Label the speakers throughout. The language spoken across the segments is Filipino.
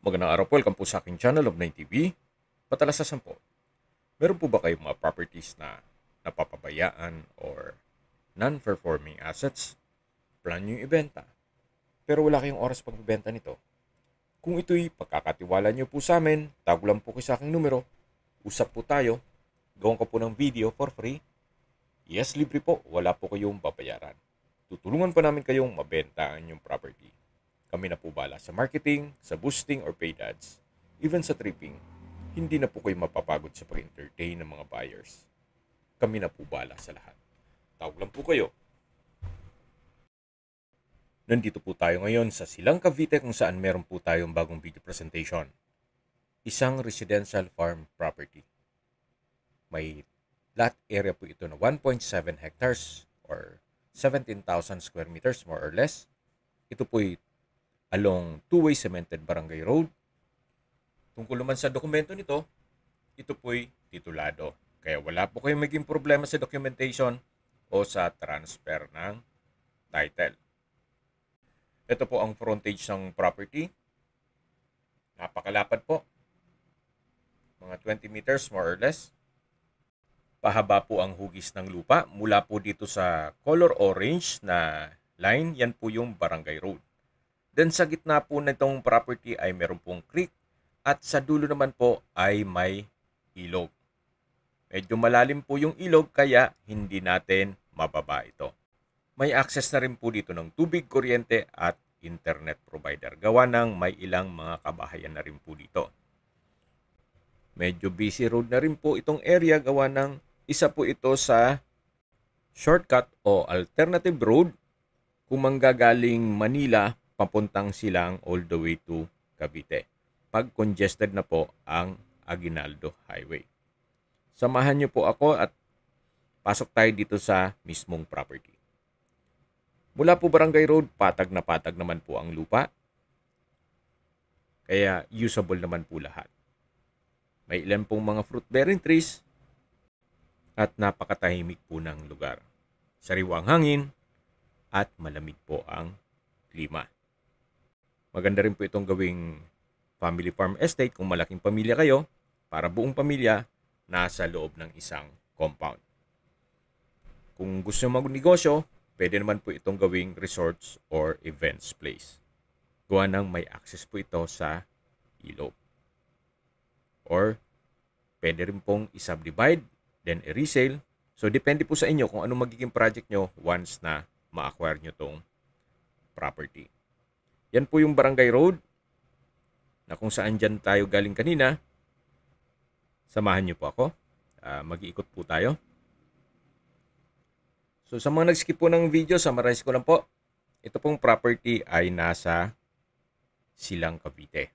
Speaker 1: Magandang araw po, welcome po sa aking channel of 9TV. Patalasasan po, meron po ba kayong mga properties na napapabayaan or non-performing assets? Plan nyo yung ibenta, pero wala kayong oras pagbibenta nito. Kung ito'y pagkakatiwala nyo po sa amin, tawag lang po kayo sa aking numero, usap po tayo, gawin ko po ng video for free. Yes, libre po, wala po kayong babayaran. Tutulungan pa namin kayong mabenta ang inyong property. Kami na po bala sa marketing, sa boosting or paid ads, even sa tripping. Hindi na po kayo mapapagod sa pag-entertain ng mga buyers. Kami na po bala sa lahat. Tawag lang po kayo. Nandito po tayo ngayon sa Silang Cavite kung saan meron po tayong bagong video presentation. Isang residential farm property. May lot area po ito na 1.7 hectares or 17,000 square meters more or less. Ito po'y along two-way cemented barangay road. Tungkol naman sa dokumento nito, ito po'y titulado. Kaya wala po kayong maging problema sa documentation o sa transfer ng title. Ito po ang frontage ng property. Napakalapad po. Mga 20 meters more or less. Pahaba po ang hugis ng lupa. Mula po dito sa color orange na line, yan po yung barangay road. Then sa gitna po na itong property ay meron pong creek at sa dulo naman po ay may ilog. Medyo malalim po yung ilog kaya hindi natin mababa ito. May access na rin po dito ng tubig, kuryente at internet provider. Gawa ng may ilang mga kabahayan na rin po dito. Medyo busy road na rin po itong area gawa ng isa po ito sa shortcut o alternative road kung manggagaling Manila papuntang Silang all the way to Cavite. Pag congested na po ang Aguinaldo Highway. Samahan niyo po ako at pasok tayo dito sa mismong property. Mula po Barangay Road, patag naman po ang lupa. Kaya usable naman po lahat. May ilan pong mga fruit-bearing trees at napakatahimik po ng lugar. Sariwang hangin at malamig po ang klima. Maganda rin po itong gawing family farm estate kung malaking pamilya kayo para buong pamilya nasa loob ng isang compound. Kung gusto nyo magnegosyo, pwede naman po itong gawing resorts or events place. Gawa ng may access po ito sa ilog. Or pwede rin pong i-subdivide, then i-resale. So depende po sa inyo kung anong magiging project nyo once na ma-acquire nyo tong property. Yan po yung Barangay Road na kung saan dyan tayo galing kanina. Samahan niyo po ako. Mag-iikot po tayo. So sa mga nag-skip po ng video, summarize ko lang po. Ito pong property ay nasa Silang Cavite.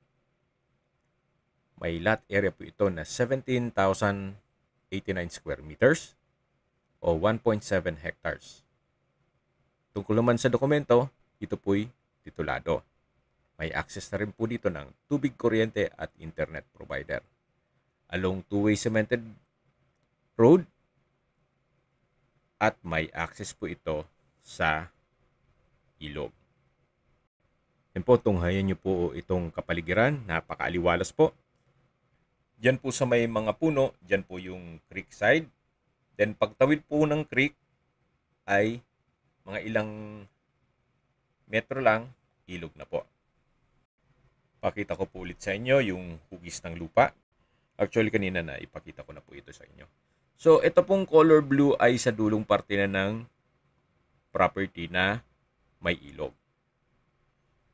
Speaker 1: May lot area po ito na 17,089 square meters o 1.7 hectares. Tungkol naman sa dokumento, ito po'y titulado. May access na rin po dito ng tubig, kuryente at internet provider. Along two-way cemented road at may access po ito sa ilog. Yan po, tunghayan nyo po itong kapaligiran. Napakaaliwalas po. Diyan po sa may mga puno, diyan po yung creek side. Then pagtawid po ng creek ay mga ilang metro lang, ilog na po. Pakita ko po ulit sa inyo yung hugis ng lupa. Actually, kanina na ipakita ko na po ito sa inyo. So, ito pong color blue ay sa dulong parte na ng property na may ilog.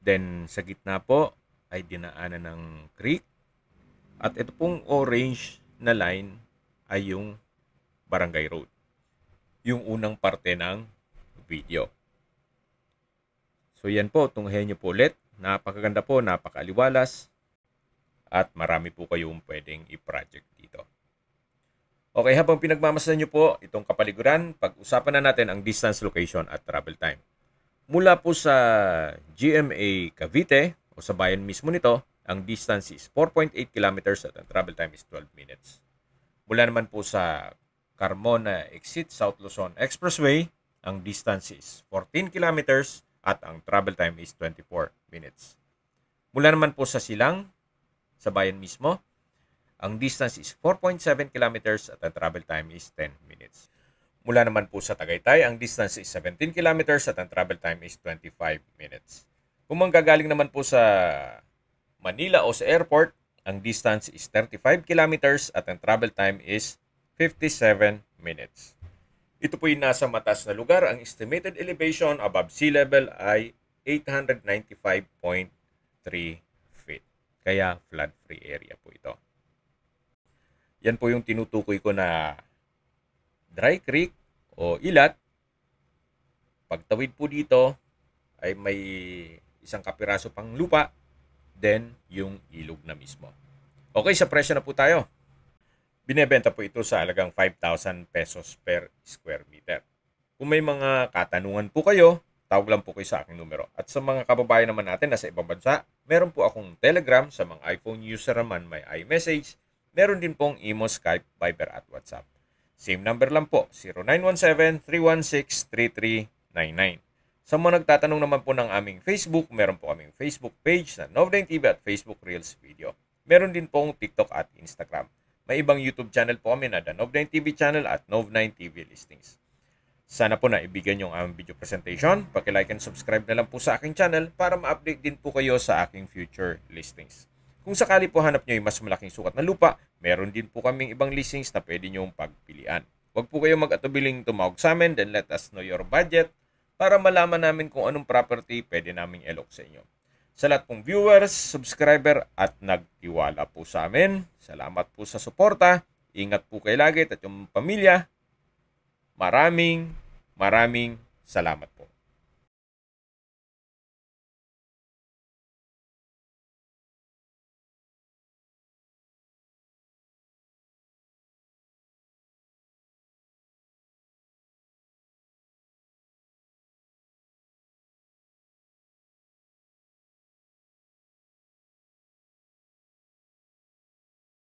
Speaker 1: Then, sa gitna po ay dinaanan ng creek. At ito pong orange na line ay yung Barangay Road. Yung unang parte ng video. So yan po, tunghayan nyo po ulit. Napakaganda po, napakaaliwalas. At marami po kayong pwedeng i-project dito. Okay, habang pinagmamasalan nyo po itong kapaliguran, pag-usapan na natin ang distance, location at travel time. Mula po sa GMA Cavite o sa bayan mismo nito, ang distance is 4.8 kilometers at ang travel time is 12 minutes. Mula naman po sa Carmona Exit South Luzon Expressway, ang distance is 14 kilometers at ang travel time is 24 minutes. Mula naman po sa Silang, sa bayan mismo. Ang distance is 4.7 kilometers at ang travel time is 10 minutes. Mula naman po sa Tagaytay, ang distance is 17 kilometers at ang travel time is 25 minutes. Kung manggagaling naman po sa Manila o sa airport, ang distance is 35 kilometers at ang travel time is 57 minutes. Ito po yung nasa mataas na lugar. Ang estimated elevation above sea level ay 895.3 feet. Kaya flood-free area po ito. Yan po yung tinutukoy ko na dry creek o ilat. Pagtawid po dito ay may isang kapiraso pang lupa, then yung ilog na mismo. Okay, sa presyo na po tayo. Binebenta po ito sa halagang 5,000 pesos per square meter. Kung may mga katanungan po kayo, tawag lang po kayo sa aking numero. At sa mga kababayan naman natin na sa ibang bansa, meron po akong Telegram. Sa mga iPhone user naman may iMessage. Meron din pong Imo, Skype, Viber at WhatsApp. Same number lang po, 0917-316-3399. Sa mga nagtatanong naman po ng aming Facebook, meron po kaming Facebook page na Nov9 TV at Facebook Reels Video. Meron din pong TikTok at Instagram. May ibang YouTube channel po kami na The Nov9 TV Channel at Nov9 TV Listings. Sana po na ibigyan yung aming video presentation. Paki-like and subscribe na lang po sa aking channel para ma-update din po kayo sa aking future listings. Kung sakali po hanap nyo yung mas malaking sukat na lupa, meron din po kaming ibang listings na pwede nyong pagpilian. Huwag po kayo mag-atubiling tumawag sa amin, then let us know your budget para malaman namin kung anong property pwede naming i-lock sa inyo. Sa lahat pong viewers, subscriber at nagtiwala po sa amin, salamat po sa suporta. Ingat po kayo lagi at yung pamilya. Maraming salamat po.